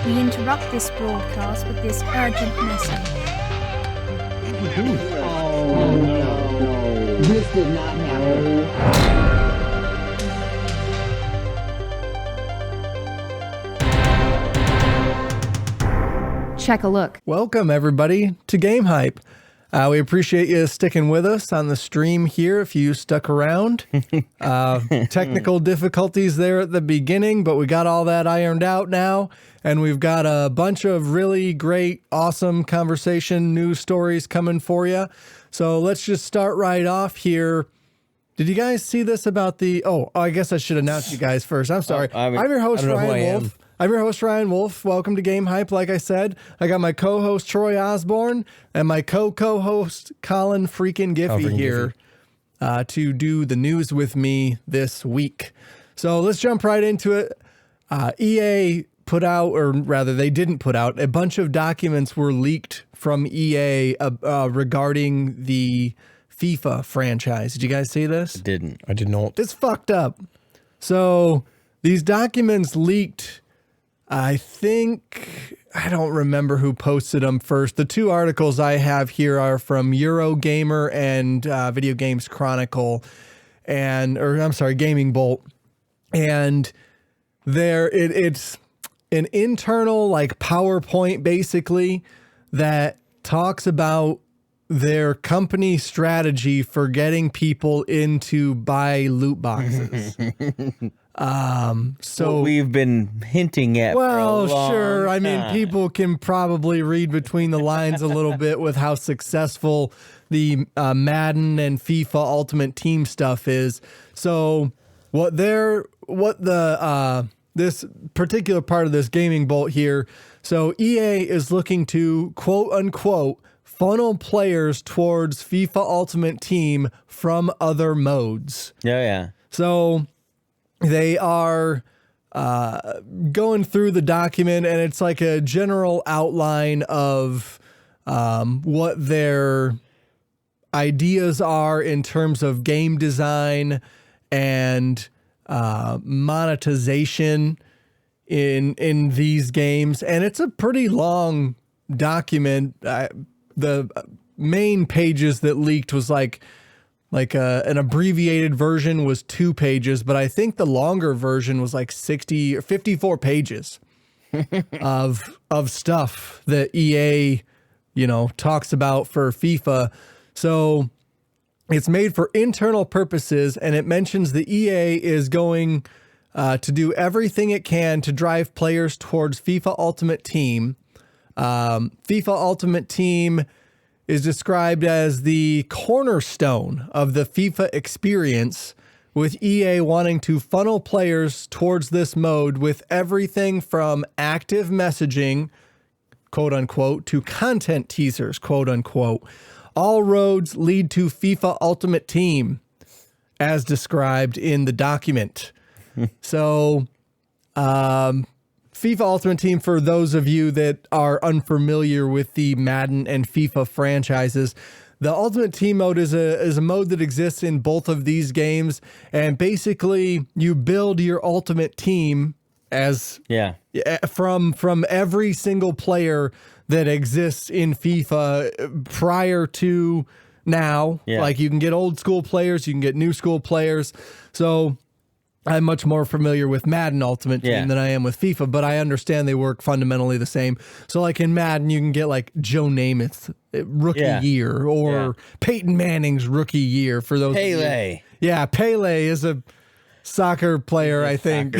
We interrupt this broadcast with this urgent message. Oh no. This did not happen. Checkalook. Welcome, everybody, to Game Hype. We appreciate you sticking with us on the stream here if you stuck around. Technical difficulties there at the beginning, but we got all that ironed out now, and we've got a bunch of really great, awesome conversation news stories coming for you. So let's just start right off here. Did you guys see this about the... Oh, I guess I should announce you guys first. I'm sorry. I'm your host, Ryan Wolf. I'm your host, Ryan Wolf. Welcome to Game Hype. Like I said, I got my co-host, Troy Osborn, and my co-host, Colin Freakin Giffy here to do the news with me this week. So let's jump right into it. EA put out, or rather they didn't put out, a bunch of documents were leaked from EA regarding the FIFA franchise. Did you guys see this? I did not. It's fucked up. So these documents leaked... I don't remember who posted them first. The two articles I have here are from Eurogamer and Video Games Chronicle Gaming Bolt. And it's an internal like PowerPoint basically that talks about their company strategy for getting people into buy loot boxes. So what we've been hinting at. Well, for a long sure. I mean, time. people can probably read between the lines a little bit with how successful the Madden and FIFA Ultimate Team stuff is. So this particular part of this gaming bolt here. So EA is looking to quote unquote funnel players towards FIFA Ultimate Team from other modes. Yeah. So they are going through the document, and it's like a general outline of what their ideas are in terms of game design and monetization in these games. And it's a pretty long document. The main pages that leaked was like an abbreviated version was 2 pages, but I think the longer version was like 60 or 54 pages of stuff that EA, talks about for FIFA. So it's made for internal purposes, and it mentions the EA is going to do everything it can to drive players towards FIFA Ultimate Team. FIFA Ultimate Team is described as the cornerstone of the FIFA experience, with EA wanting to funnel players towards this mode with everything from active messaging, quote unquote, to content teasers, quote unquote. All roads lead to FIFA Ultimate Team, as described in the document. So, FIFA Ultimate Team, for those of you that are unfamiliar with the Madden and FIFA franchises, the Ultimate Team mode is a mode that exists in both of these games, and basically you build your Ultimate Team from every single player that exists in FIFA prior to now. Yeah. Like you can get old school players, you can get new school players. So I'm much more familiar with Madden Ultimate Team than I am with FIFA, but I understand they work fundamentally the same. So like in Madden, you can get like Joe Namath's rookie year or Peyton Manning's rookie year for those. Pele. Yeah, Pele is a soccer player, I think.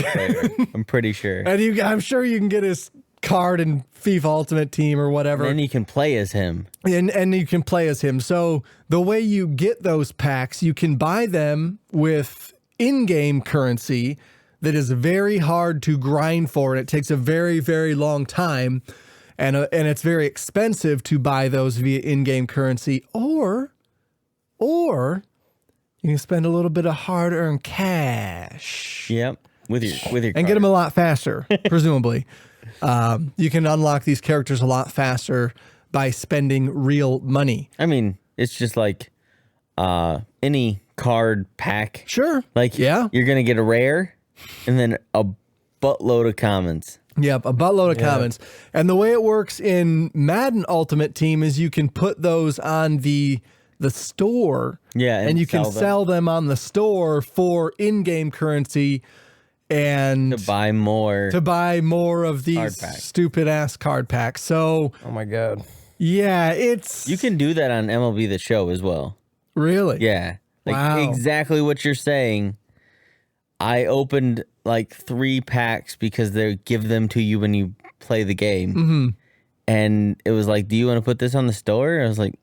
I'm pretty sure. And I'm sure you can get his card in FIFA Ultimate Team or whatever. And then you can play as him. And you can play as him. So the way you get those packs, you can buy them with in-game currency that is very hard to grind for, and it takes a very, very long time, and it's very expensive to buy those via in-game currency, or you can spend a little bit of hard-earned cash. Yep, with your and card. get them a lot faster, presumably. You can unlock these characters a lot faster by spending real money. I mean, it's just like any card pack. Sure. Like, you're going to get a rare and then a buttload of commons. Yep, a buttload of comments. And the way it works in Madden Ultimate Team is you can put those on the store. Yeah, and you can sell them. sell them on the store for in-game currency and To buy more of these stupid ass card packs. So, Oh my god. yeah, it's You can do that on MLB The Show as well. really. Yeah. Like Wow. exactly what you're saying. I opened like 3 packs because they give them to you when you play the game. Mm-hmm. And it was like, do you want to put this on the store? I was like,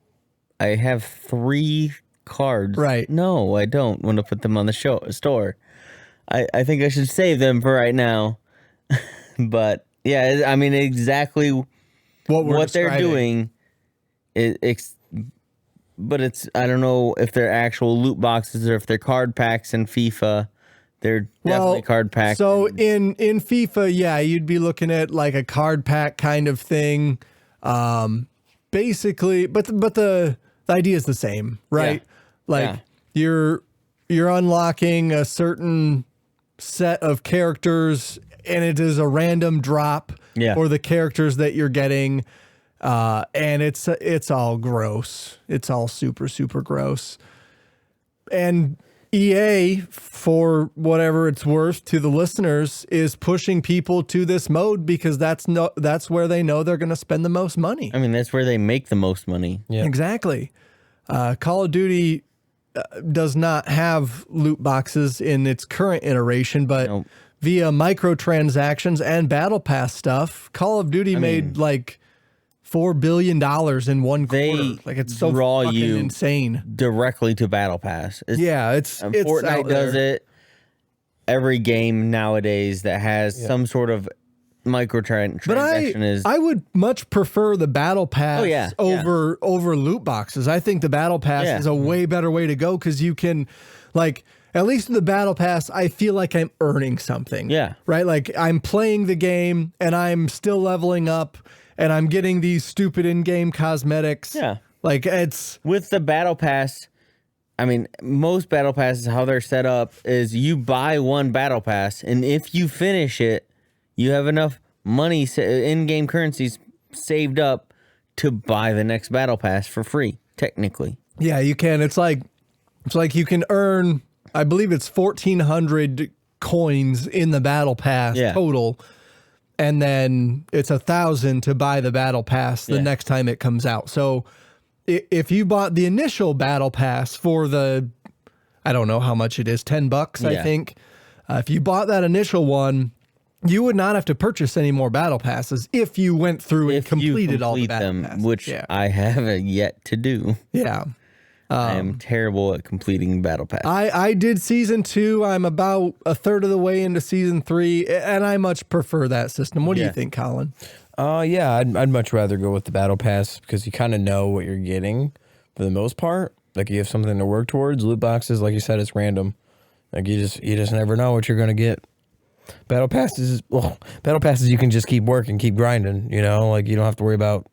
I have 3 cards. Right. No, I don't want to put them on the store. I think I should save them for right now. But yeah, I mean, exactly What they're describing. doing. But it's, I don't know if they're actual loot boxes or if they're card packs in FIFA. They're definitely card packs. So in FIFA, yeah, you'd be looking at like a card pack kind of thing. Basically, but the idea is the same, right? Yeah. You're unlocking a certain set of characters and it is a random drop for the characters that you're getting. And it's all gross. It's all super, super gross. And EA, for whatever it's worth to the listeners, is pushing people to this mode because that's where they know they're going to spend the most money. I mean, that's where they make the most money. Yeah. Exactly. Call of Duty does not have loot boxes in its current iteration, but Nope. via microtransactions and Battle Pass stuff, Call of Duty made like $4 billion in one quarter. Like it's so draw fucking you insane. Directly to Battle Pass. It's Fortnite out does there. it. Every game nowadays that has some sort of microtransaction But I would much prefer the Battle Pass over loot boxes. I think the Battle Pass is a way better way to go because you can, like, at least with the Battle Pass, I feel like I'm earning something. Yeah. Right? Like I'm playing the game and I'm still leveling up and I'm getting these stupid in-game cosmetics. Yeah. Like it's... With the Battle Pass, I mean, most Battle Passes, how they're set up is you buy one Battle Pass, and if you finish it, you have enough money, in-game currencies saved up to buy the next Battle Pass for free, technically. Yeah, you can. It's like you can earn, I believe it's 1,400 coins in the Battle Pass total, and then it's 1,000 to buy the Battle Pass the next time it comes out. So if you bought the initial Battle Pass for the, I don't know how much it is, $10, I think. If you bought that initial one, you would not have to purchase any more Battle Passes if you went through and completed all the Battle Passes. Which I haven't yet to do. Yeah. I am terrible at completing Battle Pass. I did season 2. I'm about a third of the way into season 3, and I much prefer that system. What do you think, Colin? Yeah, I'd much rather go with the Battle Pass because you kind of know what you're getting for the most part. Like you have something to work towards. Loot boxes, like you said, it's random. Like you just never know what you're gonna get. Battle passes, you can just keep working, keep grinding. You know, like you don't have to worry about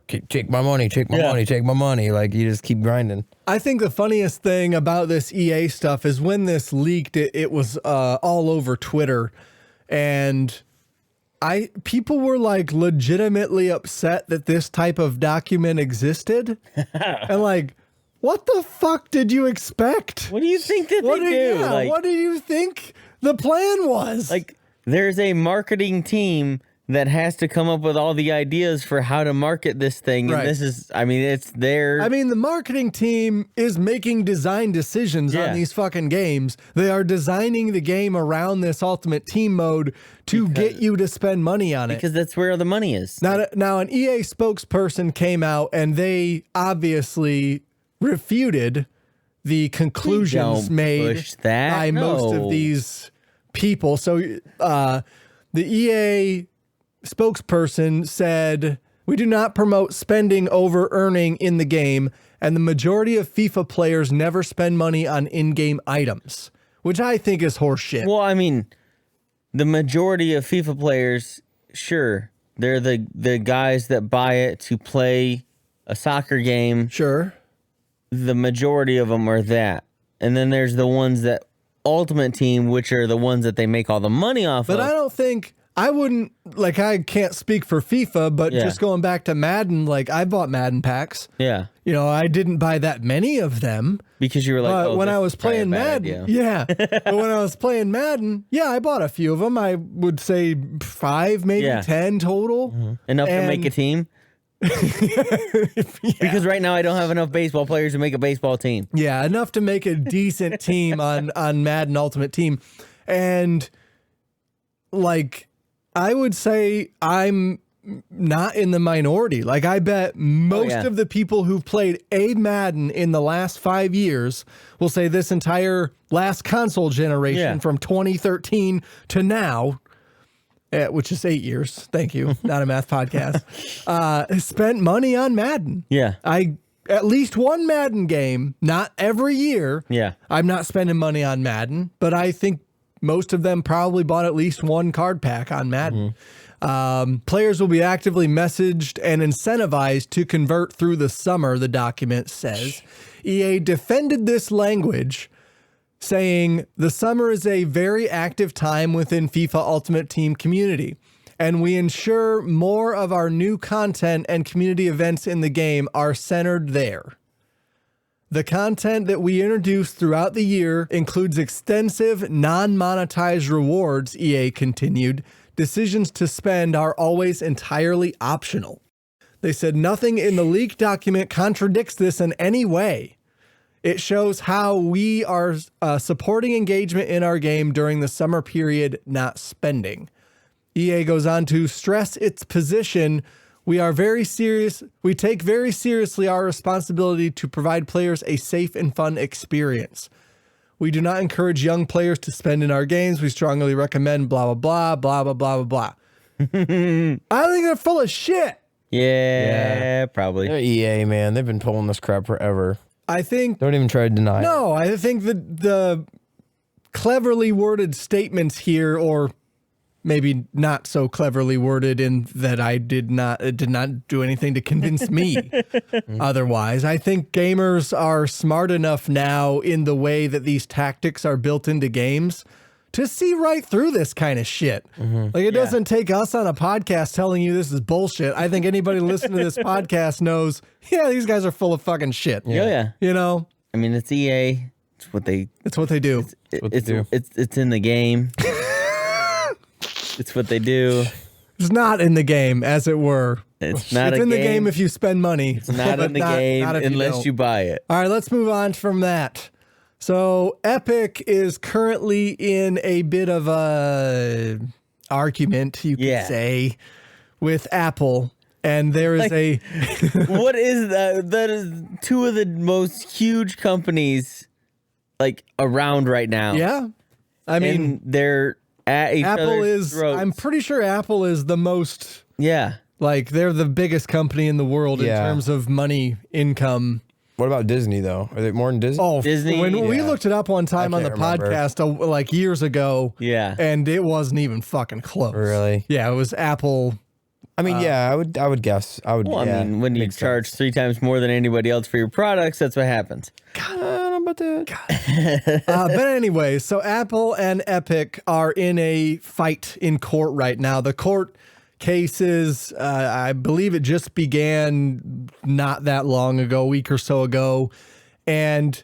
take my money, take my money. Like you just keep grinding. I think the funniest thing about this EA stuff is when this leaked, it was all over Twitter, and people were like legitimately upset that this type of document existed, and like, what the fuck did you expect? What do you think that they do? Yeah, what do you think the plan was? Like, there's a marketing team that has to come up with all the ideas for how to market this thing. And this is, I mean, it's their... I mean, the marketing team is making design decisions on these fucking games. They are designing the game around this Ultimate Team mode to get you to spend money on it. Because that's where the money is. Now, an EA spokesperson came out and they obviously refuted the conclusions made by most of these people. So the EA spokesperson said, "We do not promote spending over earning in the game, and the majority of FIFA players never spend money on in-game items," which I think is horseshit. Well, I mean, the majority of FIFA players, sure, they're the guys that buy it to play a soccer game. Sure. The majority of them are that. And then there's the ones that Ultimate Team, which are the ones that they make all the money off of. But I don't think I wouldn't, like, I can't speak for FIFA, but Yeah. just going back to Madden, like, I bought Madden packs. Yeah. You know, I didn't buy that many of them. Because you were like, But when this I is was probably a playing bad Madden, idea. yeah. But when I was playing Madden, yeah, I bought a few of them. I would say 5, maybe Yeah. 10 total. Enough to make And- a team? Because right now I don't have enough baseball players to make a baseball team. Yeah, enough to make a decent team on Madden Ultimate Team. And like I would say I'm not in the minority. Like I bet most yeah. of the people who've played a Madden in the last 5 years will say this entire last console generation Yeah. from 2013 to now, which is 8 years. Thank you. Not a math podcast. Spent money on Madden. Yeah. At least one Madden game, not every year. Yeah. I'm not spending money on Madden, but I think most of them probably bought at least one card pack on Madden. Players will be actively messaged and incentivized to convert through the summer, the document says. EA defended this language, saying the summer is a very active time within FIFA Ultimate Team community, and we ensure more of our new content and community events in the game are centered there. The content that we introduce throughout the year includes extensive non-monetized rewards, EA continued. Decisions to spend are always entirely optional. They said nothing in the leaked document contradicts this in any way. It shows how we are supporting engagement in our game during the summer period, not spending. EA goes on to stress its position. We are very serious. We take very seriously our responsibility to provide players a safe and fun experience. We do not encourage young players to spend in our games. We strongly recommend blah, blah, blah, blah, blah, blah, blah. I think they're full of shit. Yeah, probably. They're EA, man. They've been pulling this crap forever. I think, Don't even try to deny it. no, I think that the cleverly worded statements here, or maybe not so cleverly worded in that it did not do anything to convince me otherwise. I think gamers are smart enough now in the way that these tactics are built into games to see right through this kind of shit. Like it doesn't take us on a podcast telling you this is bullshit. I think anybody listening to this podcast knows, yeah, these guys are full of fucking shit. Yeah. You know, I mean, it's EA. It's what they. it's what they do. what they do. It's in the game. It's what they do. It's not in the game, as it were. It's not It's a in the game. game if you spend money. It's not but in the game not if unless don't. you buy it. All right, let's move on from that. So Epic is currently in a bit of a argument, you could Yeah. say, with Apple. And there is Like- What is that? That is two of the most huge companies like around right now. yeah. I mean, and they're at each Apple other's is, throats. I'm pretty sure Apple is the most, Yeah. like, they're the biggest company in the world in Yeah. terms of money income. What about Disney, though? Are they more than Disney? Oh, Disney, when we yeah. looked it up one time on the can't remember. podcast, like years ago, Yeah. and it wasn't even fucking close. Really? Yeah, it was Apple. I mean, yeah, I would guess. I would. Well, yeah, I mean, when you makes charge sense. 3 times more than anybody else for your products, that's what happens. I don't know about that. But anyway, so Apple and Epic are in a fight in court right now. The court cases, I believe it just began not that long ago, a week or so ago. And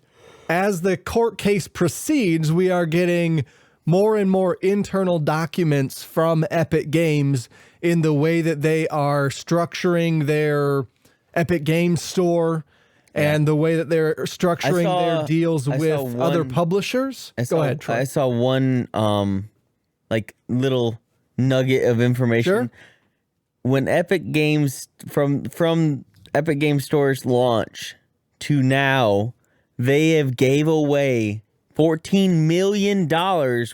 as the court case proceeds, we are getting more and more internal documents from Epic Games in the way that they are structuring their Epic Games Store and the way that they're structuring their deals I with saw other one- publishers. Go ahead, Troy. I saw one like little nugget of information. Sure. When Epic Games from Epic Game Store's launch to now, they have gave away $14 million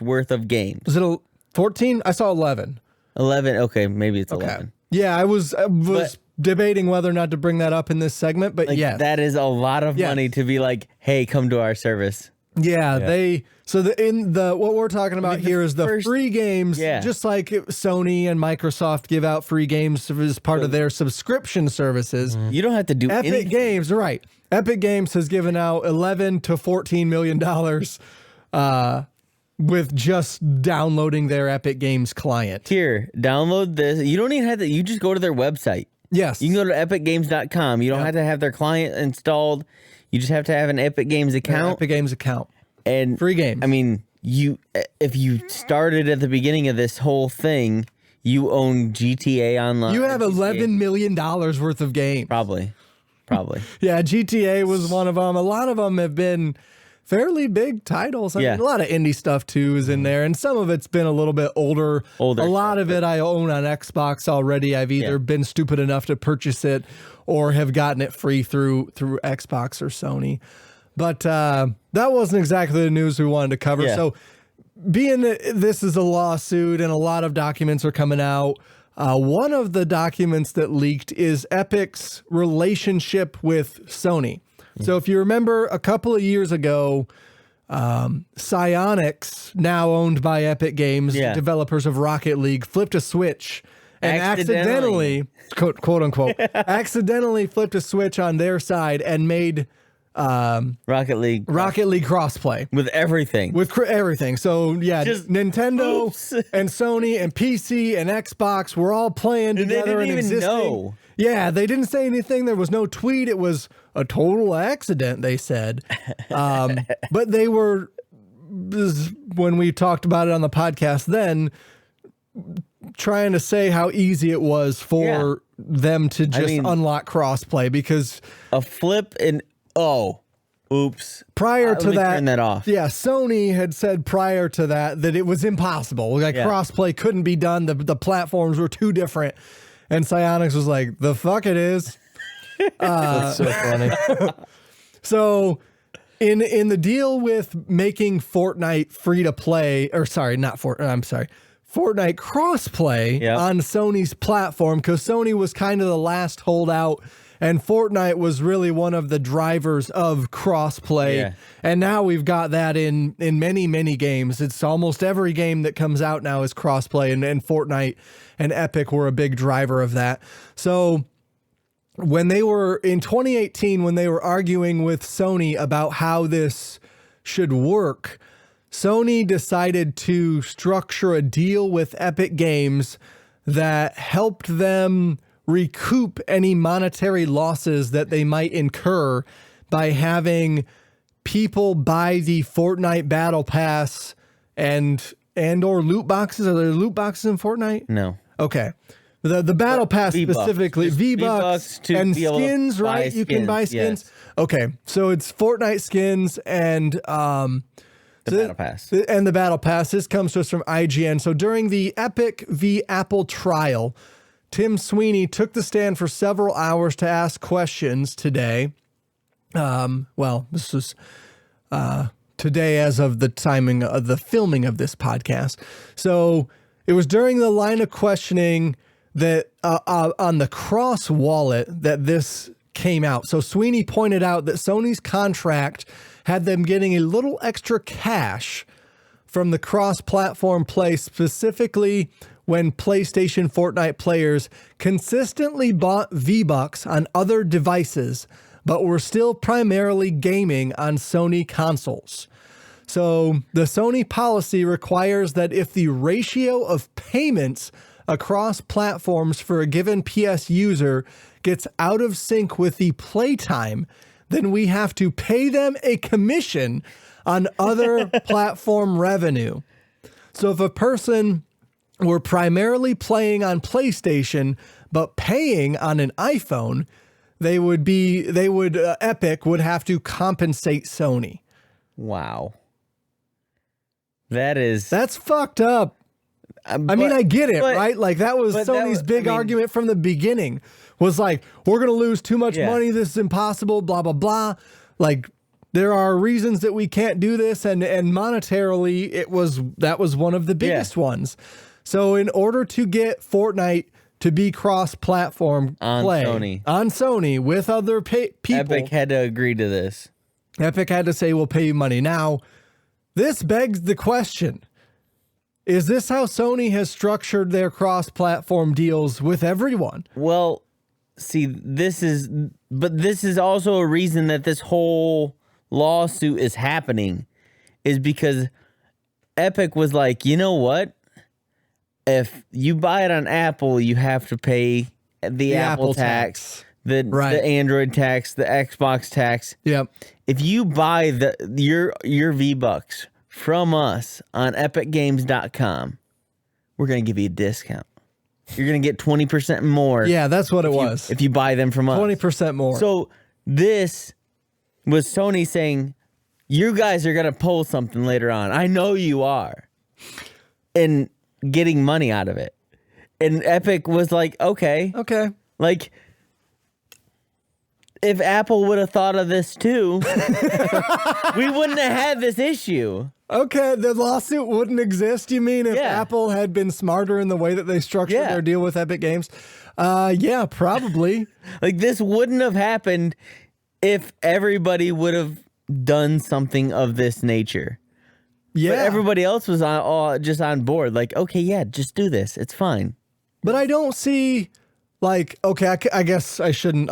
worth of games. Was it 14? I saw 11. 11. Okay, maybe it's Okay. 11. Yeah, I was But- debating whether or not to bring that up in this segment, but Like yes. that is a lot of Yes. money to be like, hey, come to our service. Yeah, they what we're talking about here is the first- free games, Yeah. just like Sony and Microsoft give out free games as part of their subscription services. You don't have to do Epic anything. Games, right? Epic Games has given out $11 to $14 million with just downloading their Epic Games client. Here, download this. You don't even have to. You just go to their website. Yes. You can go to epicgames.com. You don't have to have their client installed. You just have to have an Epic Games account. Epic Games account. And free games. I mean, if you started at the beginning of this whole thing, you own GTA Online. You have $11 million worth of games. Probably. Yeah, GTA was one of them. A lot of them have been fairly big titles. I mean, a lot of indie stuff too is in there, and some of it's been a little bit older. A lot of it I own on Xbox already. I've either been stupid enough to purchase it or have gotten it free through Xbox or Sony. But that wasn't exactly the news we wanted to cover. Yeah. So being that this is a lawsuit and a lot of documents are coming out, one of the documents that leaked is Epic's relationship with Sony. So if you remember a couple of years ago, Psyonix, now owned by Epic Games, developers of Rocket League, flipped a switch and accidentally, quote unquote, accidentally flipped a switch on their side and made Rocket League crossplay with everything. So yeah, Just Nintendo and Sony and PC and Xbox were all playing together and existing. Know. Yeah, they didn't say anything. There was no tweet. It was a total accident, they said. But they were, when we talked about it on the podcast then, trying to say how easy it was for them to just unlock crossplay because a flip and oops. Prior to that, turn that off. Yeah, Sony had said prior to that it was impossible. Like crossplay couldn't be done. The platforms were too different. And Psyonix was like, the fuck it is. That's so funny. So in the deal with making Fortnite free to play, or sorry, not Fortnite, I'm sorry, Fortnite crossplay on Sony's platform, because Sony was kind of the last holdout and Fortnite was really one of the drivers of crossplay. Yeah. And now we've got that in many, many games. It's almost every game that comes out now is crossplay, and Fortnite and Epic were a big driver of that. So when they were in 2018, when they were arguing with Sony about how this should work, Sony decided to structure a deal with Epic Games that helped them recoup any monetary losses that they might incur by having people buy the Fortnite Battle Pass and or loot boxes. Are there loot boxes in Fortnite? No. Okay. The Battle Pass V-Bucks. specifically, V-Bucks to and be able to skins, buy right? You can buy skins. yes. Okay. So it's Fortnite skins and The Battle Pass. and the Battle Pass. This comes to us from IGN. So during the Epic v. Apple trial, Tim Sweeney took the stand for several hours to ask questions today. Well, this was today as of the timing of the filming of this podcast. So it was during the line of questioning that on the Cross wallet that this came out. So Sweeney pointed out that Sony's contract had them getting a little extra cash from the cross-platform play, specifically when PlayStation Fortnite players consistently bought V-Bucks on other devices, but were still primarily gaming on Sony consoles. So the Sony policy requires that if the ratio of payments across platforms for a given PS user gets out of sync with the playtime, then we have to pay them a commission on other platform revenue. So if a person were primarily playing on PlayStation but paying on an iPhone, Epic would have to compensate Sony. Wow. That's fucked up. I mean, I get it, right? Like that was Sony's big argument from the beginning, was like, we're going to lose too much money. This is impossible, blah, blah, blah. Like there are reasons that we can't do this. And monetarily that was one of the biggest ones. So in order to get Fortnite to be cross-platform play on Sony with other people, Epic had to agree to this. Epic had to say, we'll pay you money. Now, this begs the question, is this how Sony has structured their cross-platform deals with everyone? Well, see, this is also a reason that this whole lawsuit is happening, is because Epic was like, you know what? If you buy it on Apple, you have to pay the Apple tax, the Android tax, the Xbox tax. Yep. If you buy your V-Bucks from us on epicgames.com, we're going to give you a discount. You're going to get 20% more. Yeah, that's what it was. If you buy them from us. 20% more. So this was Sony saying, you guys are going to pull something later on. I know you are. And getting money out of it. And Epic was like, okay. Okay. Like, if Apple would have thought of this too, we wouldn't have had this issue. Okay, the lawsuit wouldn't exist, you mean, if Apple had been smarter in the way that they structured their deal with Epic Games? Yeah, probably. Like, this wouldn't have happened if everybody would have done something of this nature. Yeah. But everybody else was just on board. Like, okay, yeah, just do this. It's fine. But I don't see, like, okay, I guess I shouldn't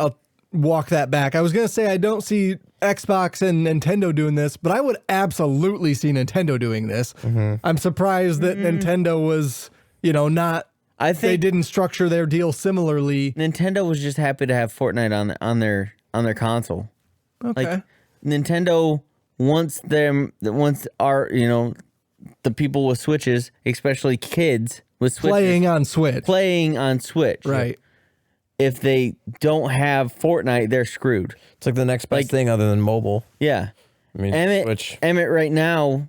walk that back. I was going to say I don't see Xbox and Nintendo doing this, but I would absolutely see Nintendo doing this. Mm-hmm. I'm surprised that Nintendo was, not. I think they didn't structure their deal similarly. Nintendo was just happy to have Fortnite on their console. Okay. Like, Nintendo wants our the people with Switches, especially kids with Switches, playing on Switch. Right. If they don't have Fortnite, they're screwed. It's like the next best thing other than mobile. Yeah. I mean, Emmett right now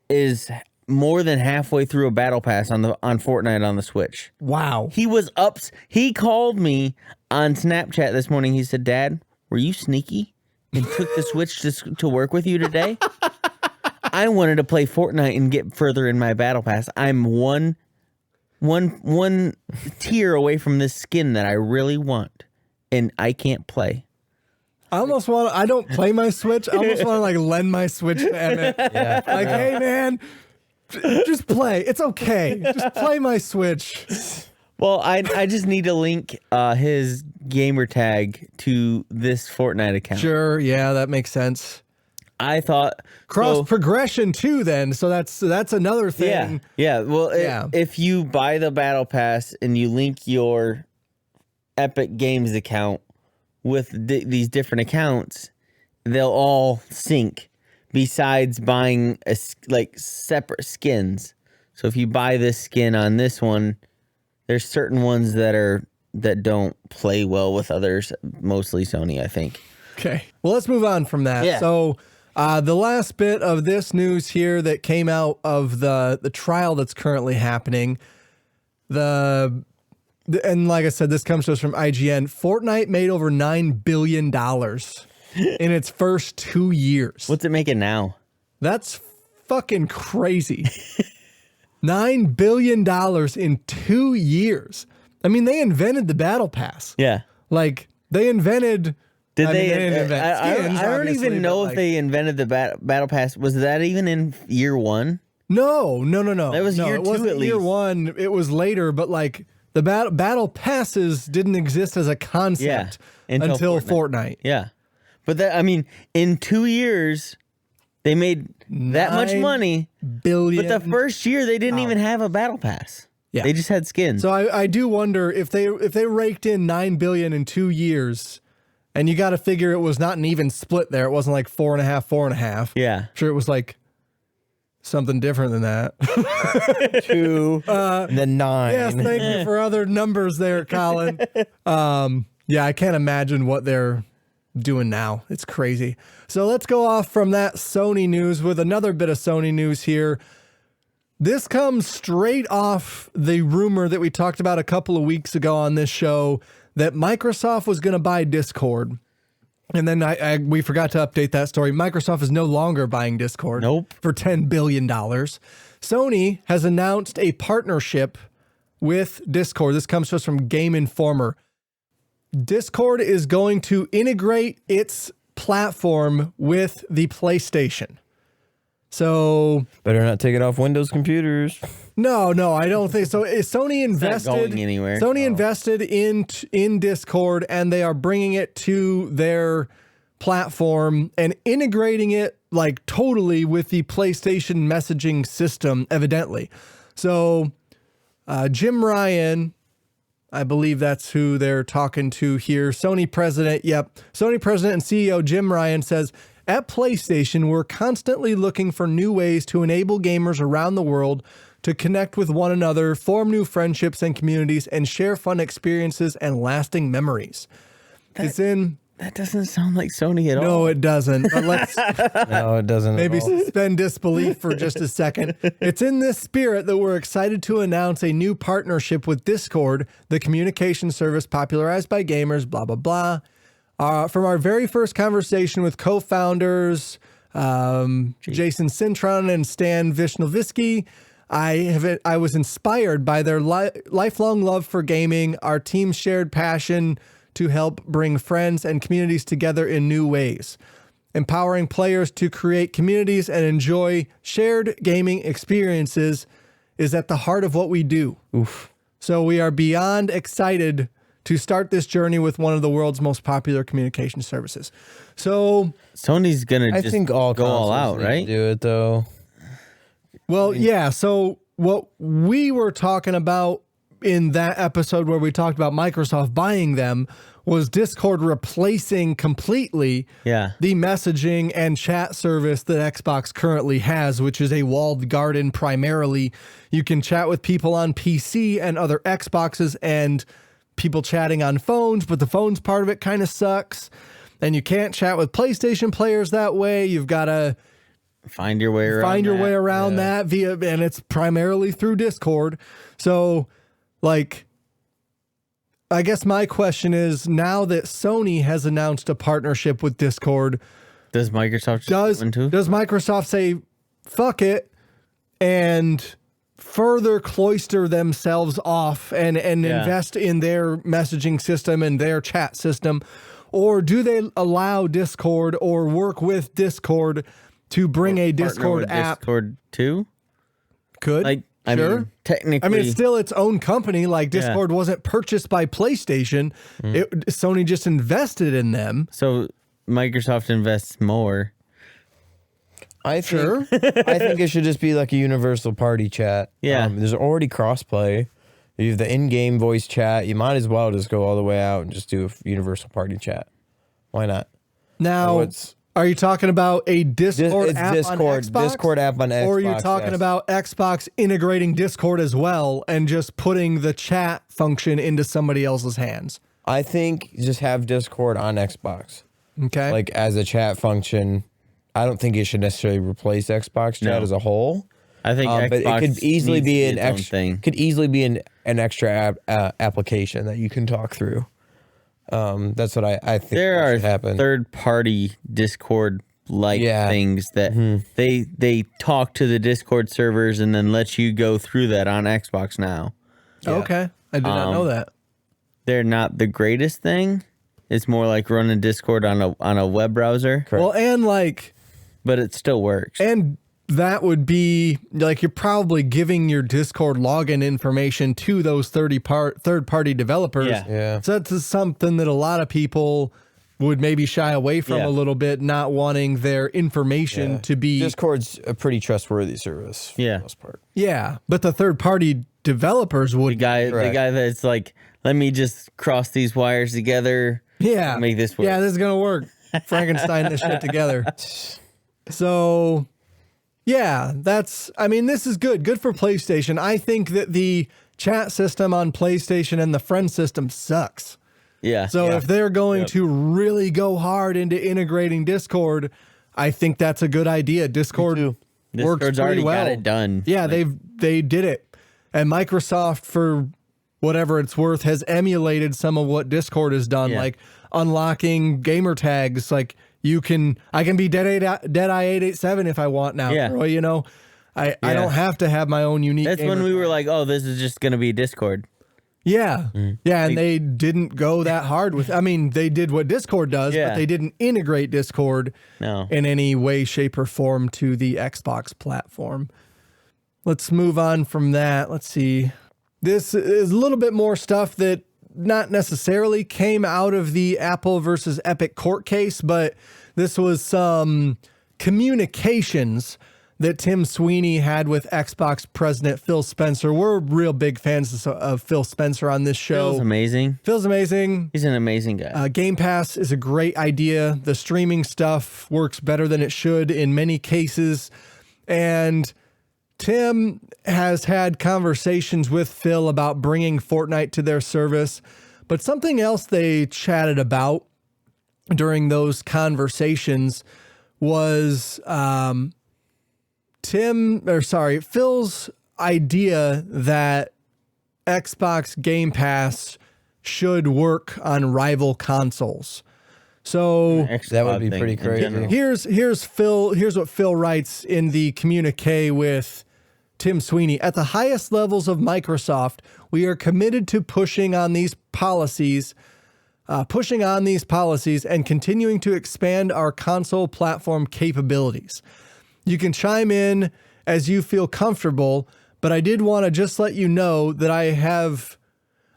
is more than halfway through a battle pass on Fortnite on the Switch. Wow. He called me on Snapchat this morning. He said, "Dad, were you sneaky and took the Switch to work with you today? I wanted to play Fortnite and get further in my battle pass. I'm one tier away from this skin that I really want, and I can't play." I don't play my Switch. I almost want to lend my Switch to Emmett. Yeah. Like, hey man, just play. It's okay. Just play my Switch. Well, I just need to link his gamer tag to this Fortnite account. Sure, yeah, that makes sense. I thought cross progression too. Then, so that's another thing. Yeah. Well, if you buy the battle pass and you link your Epic Games account with these different accounts, they'll all sync. Besides buying separate skins, so if you buy this skin on this one, there's certain ones that don't play well with others. Mostly Sony, I think. Okay. Well, let's move on from that. Yeah. So. The last bit of this news here that came out of the trial that's currently happening, and like I said, this comes to us from IGN. Fortnite made over $9 billion in its first 2 years. What's it making now? That's fucking crazy. $9 billion in 2 years. I mean, they invented the Battle Pass. Yeah. Like, they invented... Did they invent skins, I don't even know if they invented the Battle Pass. Was that even in year one? No. That was year it two wasn't at least. Year one, it was later, but the battle passes didn't exist as a concept until Fortnite. Yeah. But in 2 years, they made that much money. Billion. But the first year, they didn't even have a Battle Pass. Yeah. They just had skins. So I do wonder if they raked in $9 billion in 2 years. And you got to figure it was not an even split there. It wasn't like 4.5. Yeah. I'm sure it was like something different than that. 2, then 9. Yes, thank you for other numbers there, Colin. Yeah, I can't imagine what they're doing now. It's crazy. So let's go off from that Sony news with another bit of Sony news here. This comes straight off the rumor that we talked about a couple of weeks ago on this show that Microsoft was going to buy Discord. And then we forgot to update that story. Microsoft is no longer buying Discord for $10 billion. Sony has announced a partnership with Discord. This comes to us from Game Informer. Discord is going to integrate its platform with the PlayStation. So better not take it off Windows computers. No, I don't think so. Sony invested. It's not going anywhere. Sony invested in Discord, and they are bringing it to their platform and integrating it like totally with the PlayStation messaging system, evidently. So Jim Ryan, I believe that's who they're talking to here. Sony president and CEO Jim Ryan says, at PlayStation, we're constantly looking for new ways to enable gamers around the world to connect with one another, form new friendships and communities, and share fun experiences and lasting memories. That doesn't sound like Sony at all. No, it doesn't. But let's No, it doesn't. maybe at all. suspend disbelief for just a second. It's in this spirit that we're excited to announce a new partnership with Discord, the communication service popularized by gamers, blah, blah, blah. From our very first conversation with co-founders Jason Cintron and Stan Vishnovisky, I was inspired by their lifelong love for gaming, our team's shared passion to help bring friends and communities together in new ways. Empowering players to create communities and enjoy shared gaming experiences is at the heart of what we do. Oof. So we are beyond excited to start this journey with one of the world's most popular communication services. So Sony's gonna I just think all go all consoles out, need to right? do it though. Well, yeah. So what we were talking about in that episode where we talked about Microsoft buying them was Discord replacing completely Yeah. the messaging and chat service that Xbox currently has, which is a walled garden primarily. You can chat with people on PC and other Xboxes and people chatting on phones, but the phones part of it kind of sucks. And you can't chat with PlayStation players that way. You've got to Find your way around that via, and it's primarily through Discord. So, like, I guess my question is, now that Sony has announced a partnership with Discord, Does Microsoft does one too? Microsoft say fuck it and further cloister themselves off and invest in their messaging system and their chat system? Or do they allow Discord or work with Discord to bring a Partner Discord with app? Discord too? Could. Like, I Sure. mean, technically, I mean, it's still its own company. Like, Discord wasn't purchased by PlayStation. Sony just invested in them. so Microsoft invests more. I think, Sure. I think it should just be like a universal party chat. Yeah. There's already crossplay. You have the in-game voice chat. You might as well just go all the way out and just do a universal party chat. Why not? Now, What's- are you talking about a Discord It's app Discord. on Xbox? Discord app on Xbox. Or are you talking yes. about Xbox integrating Discord as well and just putting the chat function into somebody else's hands? I think just have Discord on Xbox. Okay. Like as a chat function. I don't think it should necessarily replace Xbox chat No. as a whole. I think Xbox but it could easily needs be to an its own extra thing. could easily be an extra application that you can talk through. That's what I think There that are should happen. third-party Discord Yeah. things that they talk to the Discord servers and then let you go through that on Xbox now. Okay. I did not know that. They're not the greatest thing. It's more like running Discord on a web browser, Well, and like, but it still works. and that would be like you're probably giving your Discord login information to those third-party developers. Yeah. Yeah. So that's something that a lot of people would maybe shy away from Yeah. a little bit, not wanting their information to be. Discord's a pretty trustworthy service for Yeah. the most part. Yeah, but the third-party developers would. the guy Correct. that's like, let me just cross these wires together. Yeah, make this work. Yeah, this is gonna work. Frankenstein this shit together. So, yeah, I mean, this is good. Good for PlayStation. I think that the chat system on PlayStation and the friend system sucks. Yeah. So if they're going to really go hard into integrating Discord, I think that's a good idea. Discord works Discord's pretty already well. got it done. Yeah, Like, they did it. And Microsoft, for whatever it's worth, has emulated some of what Discord has done, Yeah. like unlocking gamer tags. Like I can be Deadeye 887 if I want now. Yeah. Or, you know, I don't have to have my own unique. that's when gamer we tag. were like, oh, this is just gonna be Discord. Yeah. Yeah. And they didn't go that hard with, I mean, they did what Discord does, Yeah. but they didn't integrate Discord No. in any way, shape, or form to the Xbox platform. Let's move on from that. Let's see. This is a little bit more stuff that not necessarily came out of the Apple versus Epic court case, but this was some communications that Tim Sweeney had with Xbox president Phil Spencer. We're real big fans of Phil Spencer on this show. Phil's amazing. Phil's amazing. He's an amazing guy. Game Pass is a great idea. The streaming stuff works better than it should in many cases. And Tim has had conversations with Phil about bringing Fortnite to their service. But something else they chatted about during those conversations was Phil's idea that Xbox Game Pass should work on rival consoles. So That would be pretty crazy. here's what Phil writes in the communique with Tim Sweeney. At the highest levels of Microsoft, we are committed to pushing on these policies and continuing to expand our console platform capabilities. You can chime in as you feel comfortable, but I did want to just let you know that I have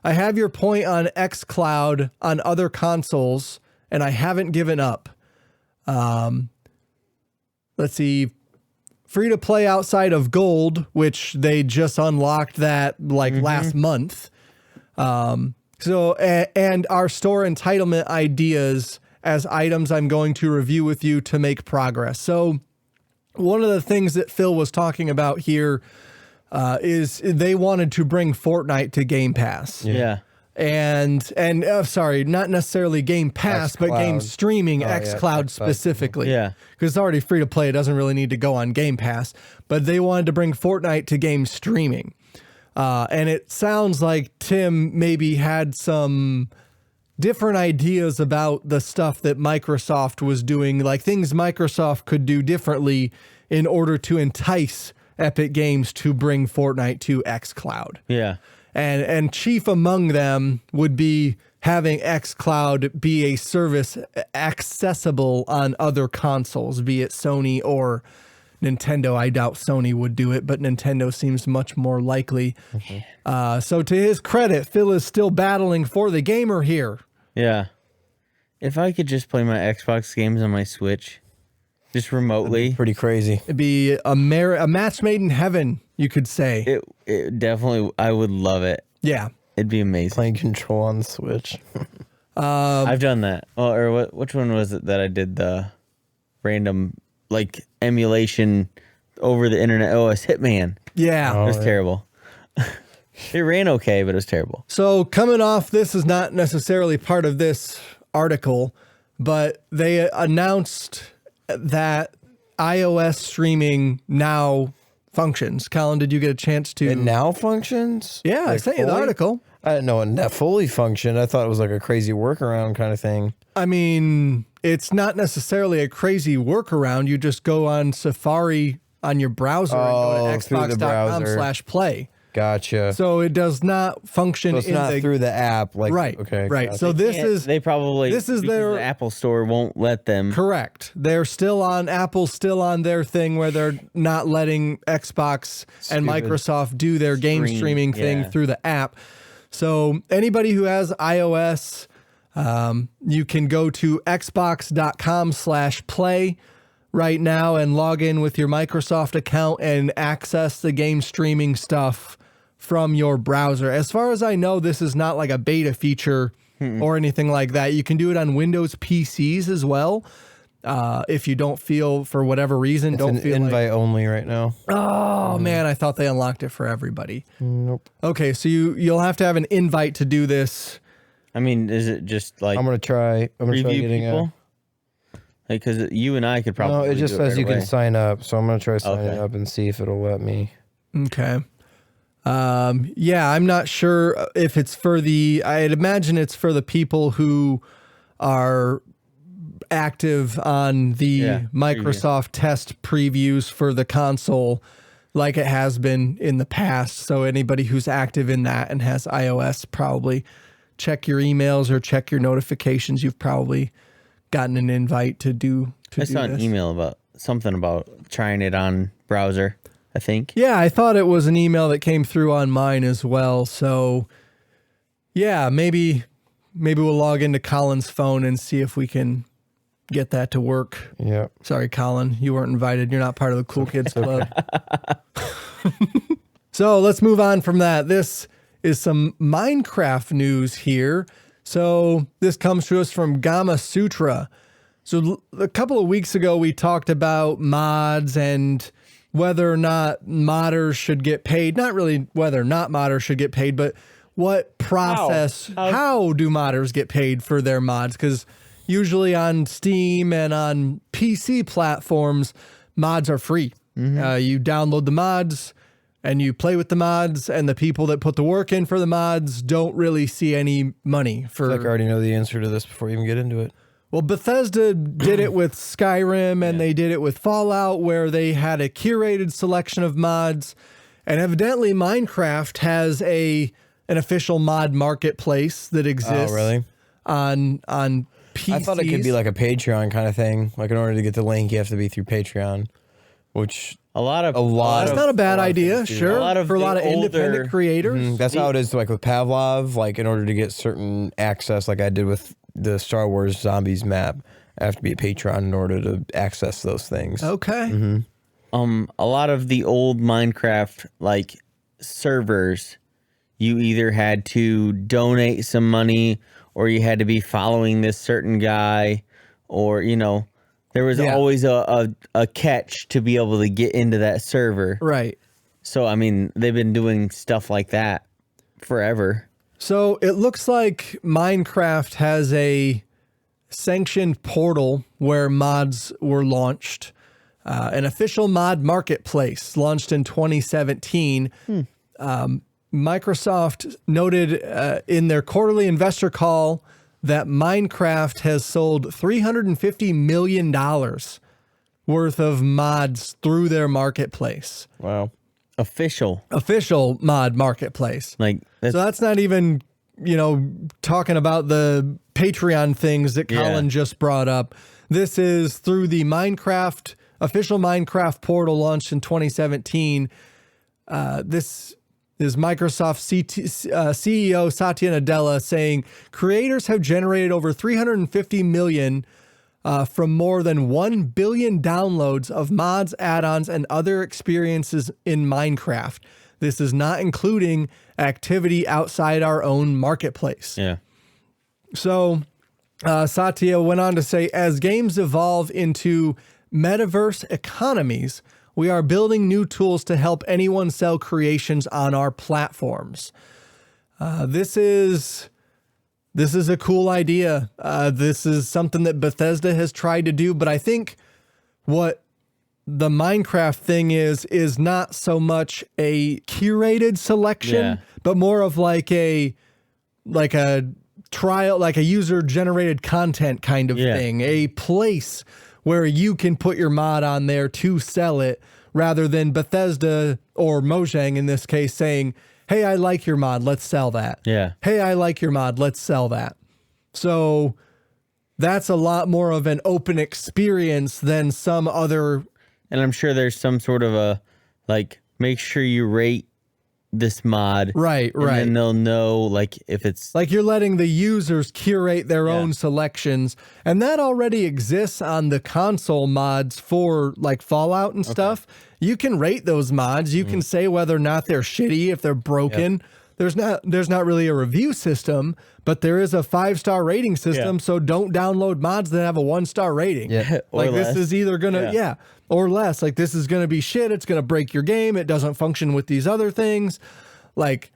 your point on xCloud on other consoles, and I haven't given up. Let's see. Free to play outside of Gold, which they just unlocked that last month. So, and our store entitlement ideas as items I'm going to review with you to make progress. So one of the things that Phil was talking about here is they wanted to bring Fortnite to Game Pass. Yeah. And sorry, not necessarily Game Pass, but game streaming, xCloud specifically. Yeah. Because it's already free to play. It doesn't really need to go on Game Pass. But they wanted to bring Fortnite to game streaming. And it sounds like Tim maybe had some different ideas about the stuff that Microsoft was doing, like things Microsoft could do differently in order to entice Epic Games to bring Fortnite to xCloud. Yeah. And chief among them would be having xCloud be a service accessible on other consoles, be it Sony or Nintendo. I doubt Sony would do it, but Nintendo seems much more likely. So to his credit, Phil is still battling for the gamer here. Yeah. If I could just play my Xbox games on my Switch, just remotely. Pretty crazy. It'd be a match made in heaven, you could say. It definitely, I would love it. Yeah. It'd be amazing. Playing Control on the Switch. I've done that. Oh, or which one was it that I did the random emulation over the internet? Oh, it's Hitman. Yeah. It was terrible. It ran okay, but it was terrible. So coming off, this is not necessarily part of this article, but they announced that iOS streaming now functions. Colin, did you get a chance to? It now functions? Yeah, I sent you the article. I didn't know it fully functioned. I thought it was like a crazy workaround kind of thing. I mean, it's not necessarily a crazy workaround. You just go on Safari on your browser and go to xbox.com/play. Gotcha. So it does not function So it's not through the app. Right. Okay. Right. Gotcha. So They probably, this is because their the Apple Store won't let them. Correct. They're still on, Apple's still on their thing where they're not letting Xbox and Microsoft do their game streaming thing through the app. So anybody who has iOS, you can go to xbox.com/play right now and log in with your Microsoft account and access the game streaming stuff from your browser. As far as I know, this is not like a beta feature or anything like that. You can do it on Windows PCs as well. If you don't feel, for whatever reason, It's an invite only right now. Oh man, I thought they unlocked it for everybody. Nope. Okay, so you'll have to have an invite to do this. I mean, is it just like I'm gonna try preview getting people? Because you and I could probably. No, it just do it says right you can away. sign up. So I'm gonna try signing Okay. up and see if it'll let me. Okay. Yeah, I'm not sure if it's for I'd imagine it's for the people who are active on the Microsoft test previews for the console like it has been in the past. So anybody who's active in that and has iOS, probably check your emails or check your notifications. You've probably gotten an invite to do I saw an email about something about trying it on browser, I think. Yeah, I thought it was an email that came through on mine as well. So yeah, maybe we'll log into Colin's phone and see if we can get that to work. Yeah. Sorry, Colin, you weren't invited. You're not part of the Cool Kids Club. So let's move on from that. This is some Minecraft news here. So this comes to us from Gama Sutra. So a couple of weeks ago, we talked about mods and whether or not modders should get paid. Not really whether or not modders should get paid, but what process, how do modders get paid for their mods? Because usually on Steam and on PC platforms, mods are free. You download the mods and you play with the mods, and the people that put the work in for the mods don't really see any money for. I already know the answer to this before you even get into it. Well, Bethesda did it with Skyrim, and they did it with Fallout, where they had a curated selection of mods. And evidently, Minecraft has an official mod marketplace that exists. Oh, really? On PCs. I thought it could be like a Patreon kind of thing. Like in order to get the link, you have to be through Patreon, which That's not a bad idea. Sure, for a lot of independent creators. That's how it is. Like with Pavlov, like in order to get certain access, like I did with the Star Wars Zombies map, I have to be a Patreon in order to access those things. Okay. A lot of the old Minecraft like servers, you either had to donate some money or you had to be following this certain guy, or there was always a catch to be able to get into that server. Right. So I mean, they've been doing stuff like that forever. So it looks like Minecraft has a sanctioned portal where mods were launched. An official mod marketplace launched in 2017. Microsoft noted in their quarterly investor call that Minecraft has sold $350 million worth of mods through their marketplace. Wow. Official mod marketplace. Like So that's not even, talking about the Patreon things that Colin just brought up. This is through the official Minecraft portal launched in 2017. This is Microsoft CEO Satya Nadella saying creators have generated over 350 million from more than 1 billion downloads of mods, add-ons, and other experiences in Minecraft. This is not including activity outside our own marketplace. Yeah. So Satya went on to say, as games evolve into metaverse economies, we are building new tools to help anyone sell creations on our platforms. This is a cool idea. This is something that Bethesda has tried to do, but I think what the Minecraft thing is not so much a curated selection, but more of like a trial, like a user generated content kind of thing, a place where you can put your mod on there to sell it, rather than Bethesda or Mojang in this case saying, hey, I like your mod, let's sell that. Yeah. Hey, I like your mod, let's sell that. So that's a lot more of an open experience than some other. And I'm sure there's some sort of a, like, make sure you rate this mod. Right. And then they'll know, like, if it's like you're letting the users curate their own selections, and that already exists on the console mods for like Fallout and stuff. You can rate those mods. You can say whether or not they're shitty, if they're broken. There's not really a review system, but there is a 5-star rating system. So don't download mods that have a 1-star rating. Like this is either gonna or less. Like this is gonna be shit. It's gonna break your game. It doesn't function with these other things. Like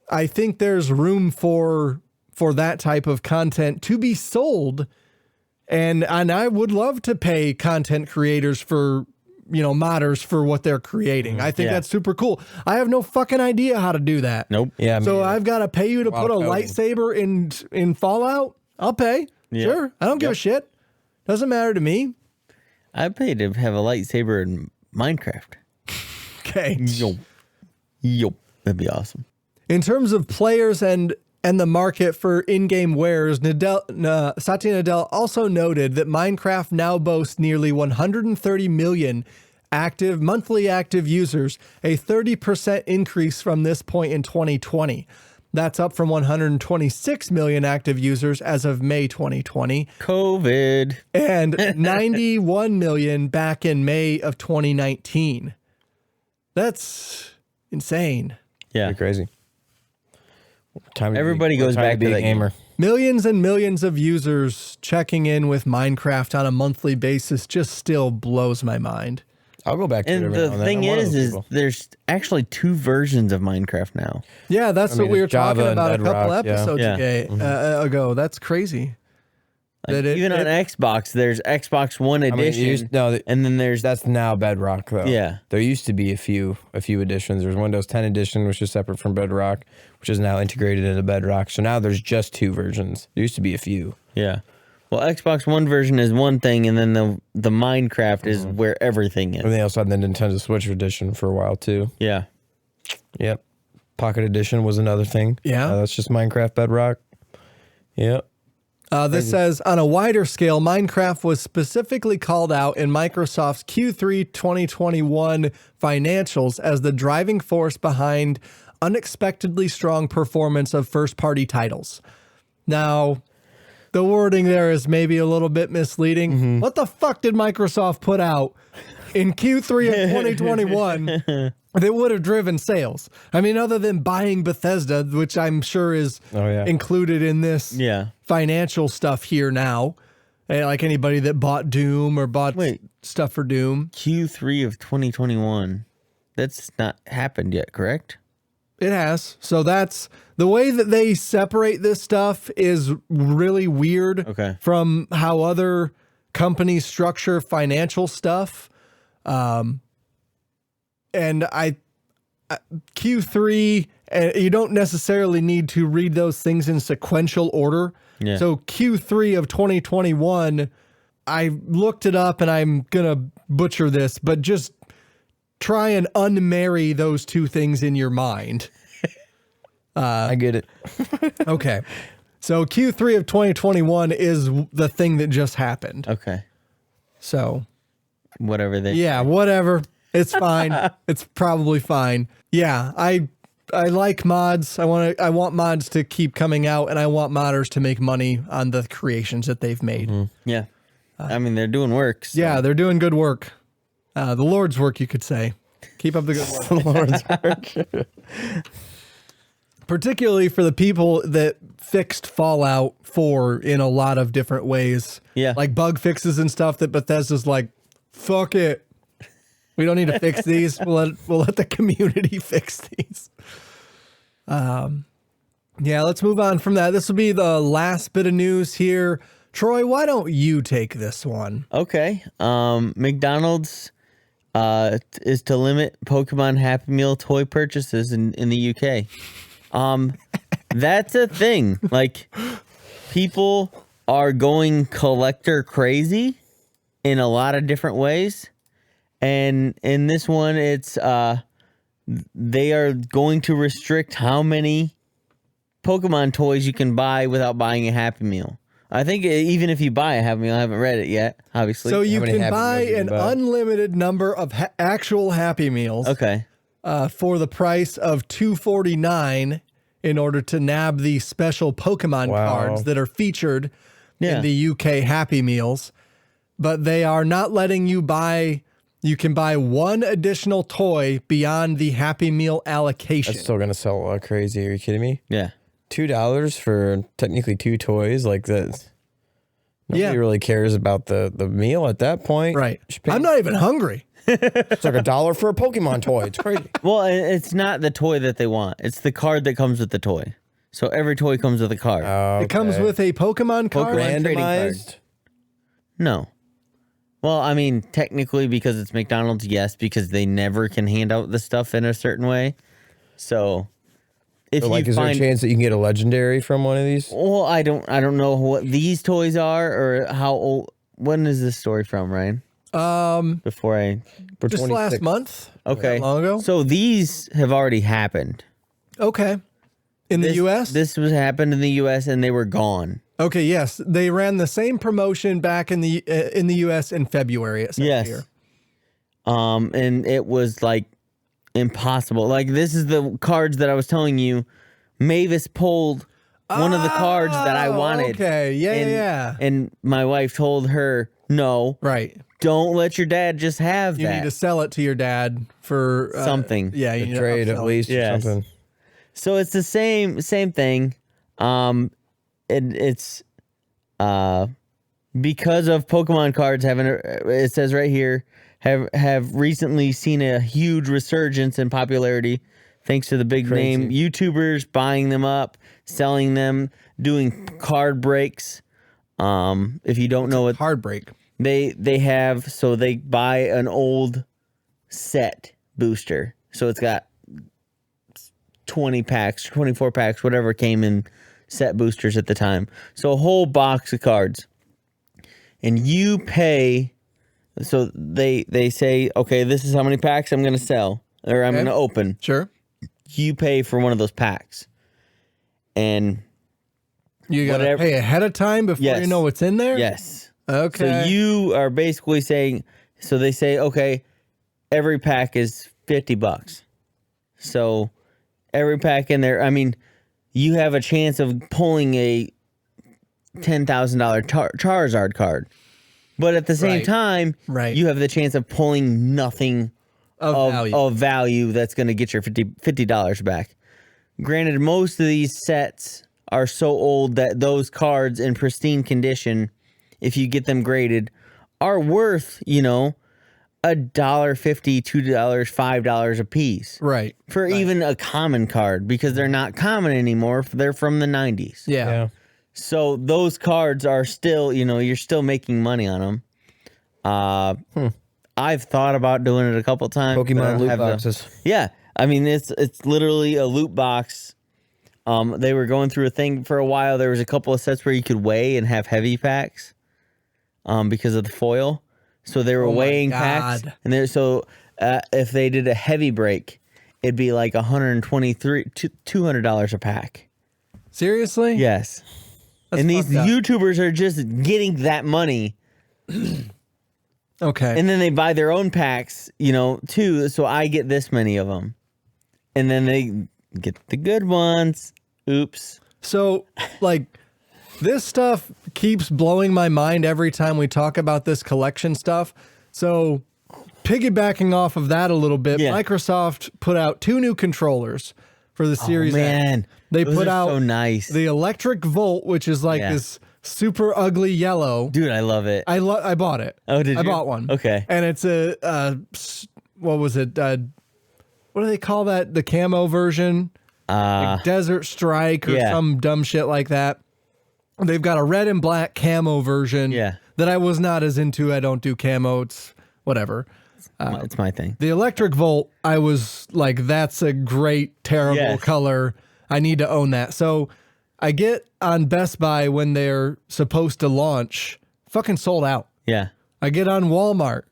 I think there's room for that type of content to be sold, and I would love to pay content creators for, modders for what they're creating. I think that's super cool. I have no fucking idea how to do that. Nope. Yeah. So I've got to pay you to put a lightsaber in Fallout? I'll pay. Sure. I don't give a shit. Doesn't matter to me. I paid to have a lightsaber in Minecraft. Okay. Yo. That'd be awesome. In terms of players and the market for in-game wares, Satya Nadella also noted that Minecraft now boasts nearly 130 million monthly active users, a 30% increase from this point in 2020. That's up from 126 million active users as of May 2020 COVID. and 91 million back in May of 2019. That's insane. Yeah. Pretty crazy. Everybody goes back to that gamer. Millions and millions of users checking in with Minecraft on a monthly basis just still blows my mind. I'll go back to it And every the now and then. thing I'm one of is those people. there's actually 2 versions of Minecraft now. Yeah, that's I mean, what we were it's Java talking and about a couple Bedrock, yeah. episodes Yeah. ago. That's crazy. Like, even on Xbox, there's Xbox One I mean, edition, and then there's that's now Bedrock though. Yeah. There used to be a few editions. There's Windows 10 edition, which is separate from Bedrock, which is now integrated into Bedrock. So now there's just 2 versions. There used to be a few. yeah. Well, Xbox One version is one thing, and then the Minecraft is where everything And is. they also had the Nintendo Switch edition for a while too. Yeah. Yep. Pocket edition was another thing. Yeah. That's just Minecraft Bedrock. Yep. This says, on a wider scale, Minecraft was specifically called out in Microsoft's Q3 2021 financials as the driving force behind unexpectedly strong performance of first-party titles. Now, the wording there is maybe a little bit misleading. What the fuck did Microsoft put out in Q3 of 2021 that would have driven sales? I mean, other than buying Bethesda, which I'm sure is included in this Yeah. financial stuff here now. Like anybody that bought Doom or bought stuff for Doom. Q3 of 2021. That's not happened yet, correct? It has. So that's the way that they separate this stuff is really weird from how other companies structure financial stuff. And Q3, you don't necessarily need to read those things in sequential order. Yeah. So Q3 of 2021, I looked it up and I'm going to butcher this, but just try and unmarry those 2 things in your mind. I get it. Okay. So Q3 of 2021 is the thing that just happened. Okay. So Whatever they whatever. It's fine. It's probably fine. Yeah, I like mods. I want mods to keep coming out, and I want modders to make money on the creations that they've made. Yeah. I mean, they're doing work. So. Yeah, they're doing good work. The Lord's work, you could say. Keep up the good work. The Lord's work. Particularly for the people that fixed Fallout 4 in a lot of different ways. Yeah. Like bug fixes and stuff that Bethesda's like, fuck it. We don't need to fix these. We'll let the community fix these. Yeah, let's move on from that. This will be the last bit of news here. Troy, why don't you take this one? Okay. McDonald's is to limit Pokemon Happy Meal toy purchases in the UK. That's a thing. Like, people are going collector crazy in a lot of different ways. And in this one, it's they are going to restrict how many Pokemon toys you can buy without buying a Happy Meal. I think even if you buy a Happy Meal, I haven't read it yet, obviously. So you How many can Happy buy Meals you an can buy? unlimited number of actual Happy Meals Okay. For the price of $2.49 in order to nab the special Pokemon cards that are featured in the UK Happy Meals. But they are not letting you buy... You can buy one additional toy beyond the Happy Meal allocation. That's still gonna sell like crazy. Are you kidding me? Yeah. $2 for technically 2 toys like that. Nobody really cares about the meal at that point. Right. I'm not even hungry. It's like $1 for a Pokemon toy. It's crazy. Well, it's not the toy that they want. It's the card that comes with the toy. So every toy comes with a card. It comes with a Pokemon card. Pokemon trading card. Randomized. No. Well, I mean, technically, because it's McDonald's, yes, because they never can hand out the stuff in a certain way. So, if So, like, you is there a find, chance that you can get a legendary from one of these? well, I don't know what these toys are or how old. When is this story from, Ryan? Before I. For Just 26. last month. Okay. Not long ago. So these have already happened. Okay. In the U.S.? This was happened in the U.S. and they were gone. Okay, yes. They ran the same promotion back in the U.S. in February, it says here. And it was like impossible. Like, this is the cards that I was telling you Mavis pulled one of the cards that I wanted. Okay, yeah. And my wife told her, no, Right. don't let your dad just have You that. need to sell it to your dad for Something. Yeah, you need to Trade at upsell it. least Yes. or something. So it's the same thing. It's because of Pokemon cards having it says right here have recently seen a huge resurgence in popularity thanks to the big name YouTubers buying them up, selling them, doing card breaks. If you don't know what Heartbreak. they have, so they buy an old set booster. So it's got 20 packs, 24 packs, whatever came in set boosters at the time. So a whole box of cards. And you pay, so they say, okay, this is how many packs I'm going to sell or I'm going to open. Sure. You pay for one of those packs. And You got to Whatever- pay ahead of time before Yes. you know what's in there? yes. Okay. So you are basically saying, so they say, okay, every pack is $50. So every pack in there, I mean, you have a chance of pulling a $10,000 Charizard card. But at the same Right. time, Right. you have the chance of pulling nothing of of value. value that's going to get your $50 back. Granted, most of these sets are so old that those cards in pristine condition, if you get them graded, are worth, $1.50, $2, $5 a piece Right. for even a common card because they're not common anymore. They're from the 90s. Yeah. Yeah. So those cards are still, you're still making money on them. I've thought about doing it a couple times. but I Pokemon don't loot have the- boxes. Yeah, I mean it's literally a loot box. They were going through a thing for a while. There was a couple of sets where you could weigh and have heavy packs, because of the foil. So they were Oh my weighing packs, God. and if they did a heavy break, it'd be like $200 a pack. Seriously? Yes. That's And these fucked up. YouTubers are just getting that money, Okay. and then they buy their own packs, too. So I get this many of them, and then they get the good ones. Oops. So, like, this stuff keeps blowing my mind every time we talk about this collection stuff. So, piggybacking off of that a little bit, Yeah. Microsoft put out 2 new controllers for the Series X. Man, They those put are out so nice. the Electric Volt, which is like Yeah. this super ugly yellow. Dude, I love it. I bought it. Oh, did I you? bought one. Okay. And it's what was it? What do they call that? The camo version? Like Desert Strike or yeah. some dumb shit like that. They've got a red and black camo version Yeah. that I was not as into. I don't do camo. It's whatever. It's my thing. The Electric Volt, I was like, that's a great, terrible Yes. color. I need to own that. So I get on Best Buy when they're supposed to launch, fucking sold out. Yeah. I get on Walmart,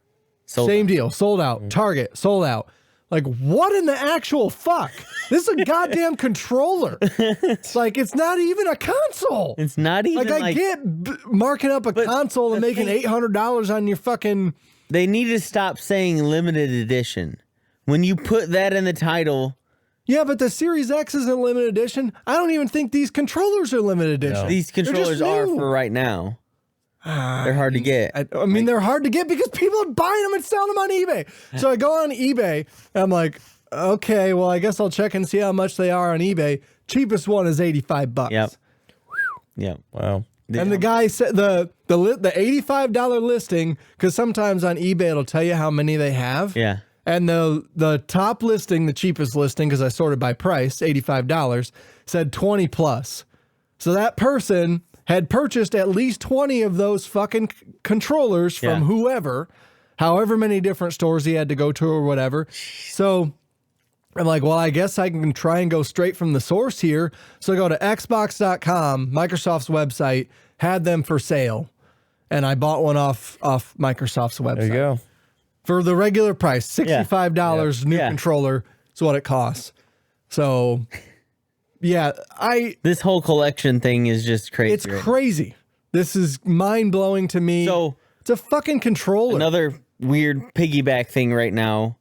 Sold same deal, sold out. Target, sold out. Like, what in the actual fuck? This is a goddamn controller. It's like, it's not even a console. It's not even Like, I get marking up a console and the making thing- $800 on your fucking... They need to stop saying limited edition. When you put that in the title, Yeah, but the Series X isn't limited edition. I don't even think these controllers are limited edition. these They're just controllers are new. for right now. They're hard to get. I mean, they're hard to get because people are buying them and selling them on eBay. So I go on eBay and I'm like, okay, well, I guess I'll check and see how much they are on eBay. Cheapest one is $85. Yep. Yep. Wow. And the guy said the $85 listing, because sometimes on eBay it'll tell you how many they have. Yeah. And the top listing, the cheapest listing, because I sorted by price, $85, said 20 plus. So that person had purchased at least 20 of those fucking controllers from Yeah. whoever, however many different stores he had to go to or whatever. So I'm like, well, I guess I can try and go straight from the source here. So I go to Xbox.com, Microsoft's website, had them for sale. And I bought one off Microsoft's website. There you go. For the regular price, $65 new Yeah. controller is what it costs. So, yeah, This whole collection thing is just crazy. it's right? crazy. This is mind blowing to me. So it's a fucking controller. another weird piggyback thing right now.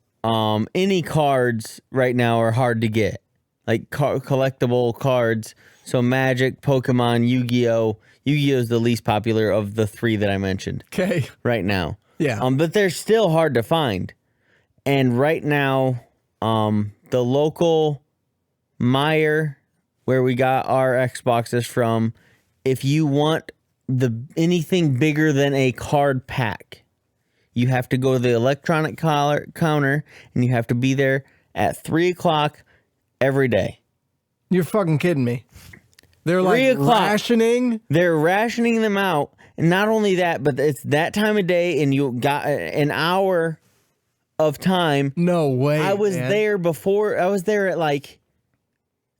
Any cards right now are hard to get. like collectible cards. So Magic, Pokemon, Yu-Gi-Oh. Yu-Gi-Oh is the least popular of the 3 that I mentioned Okay. right now. Yeah. But they're still hard to find. And right now, the local Meijer, where we got our Xboxes from, if you want anything bigger than a card pack, you have to go to the electronic counter, and you have to be there at 3 o'clock every day. You're fucking kidding me. They're 3 like o'clock. rationing. They're rationing them out. And not only that, but it's that time of day, and you got an hour of time. No way. I was man. there before. I was there at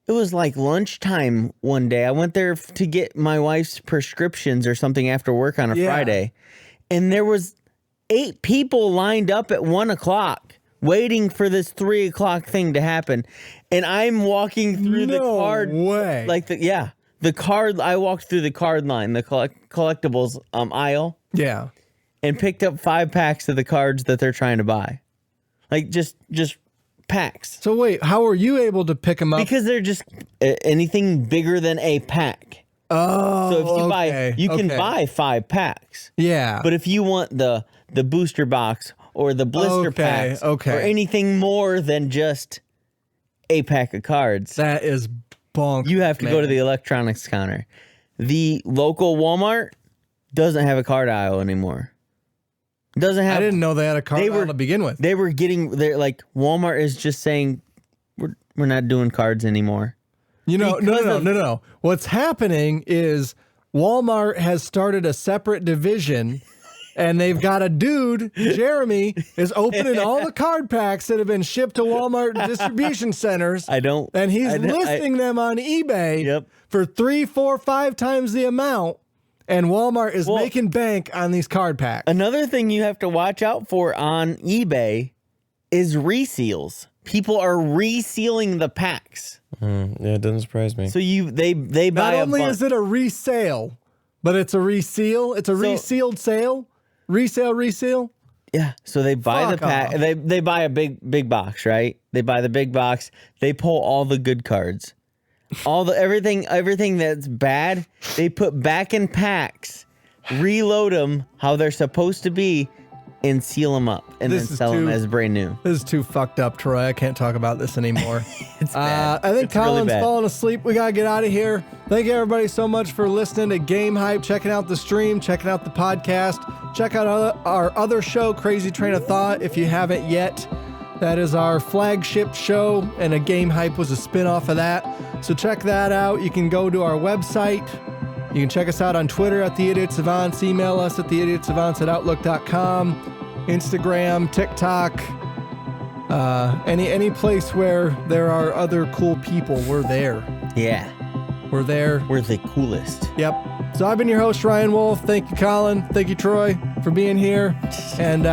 it was like lunchtime one day. I went there to get my wife's prescriptions or something after work on a Friday. And there was 8 people lined up at 1 o'clock waiting for this 3 o'clock thing to happen. And I'm walking through the card. Way. The card. I walked through the card line, the collectibles aisle, Yeah. and picked up 5 packs of the cards that they're trying to buy. Like just packs. So wait, how were you able to pick them up? Because they're just anything bigger than a pack. Oh, So if you okay, you can okay. buy 5 packs. Yeah. But if you want the booster box or the blister packs or anything more than just a pack of cards, that is bonkers. you have to go to the electronics counter. The local Walmart doesn't have a card aisle anymore. Doesn't have. I didn't know they had a card aisle to begin with. They're like Walmart is just saying we're not doing cards anymore. You know, no. What's happening is Walmart has started a separate division, and they've got a dude, Jeremy, is opening all the card packs that have been shipped to Walmart distribution centers. And he's listing them on eBay for 3, 4, 5 times the amount. And Walmart is making bank on these card packs. Another thing you have to watch out for on eBay is reseals. People are resealing the packs. Yeah, it doesn't surprise me. So they buy Not a only bunch. is it a resale, but it's a reseal. It's a resealed sale. Reseal. Yeah. So they buy the pack. They buy a big box, right? They buy the big box. They pull all the good cards. Everything that's bad, they put back in packs, reload them how they're supposed to be, and seal them up, and then sell them as brand new. This is too fucked up, Troy. I can't talk about this anymore. It's bad. I think It's really Colin's bad. falling asleep. We gotta get out of here. Thank you everybody so much for listening to Game Hype, checking out the stream, checking out the podcast. Check out our other show, Crazy Train of Thought, if you haven't yet. That is our flagship show, and a Game Hype was a spin-off of that. So check that out. You can go to our website. You can check us out on Twitter at The Idiot Savants. Email us at theidiotsavants@outlook.com. Instagram, TikTok, any place where there are other cool people, we're there. Yeah. We're there. We're the coolest. Yep. So I've been your host, Ryan Wolf. Thank you, Colin. Thank you, Troy, for being here. And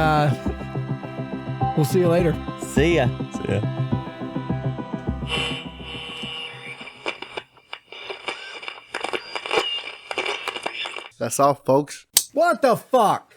we'll see you later. See ya. See ya. That's all, folks. What the fuck?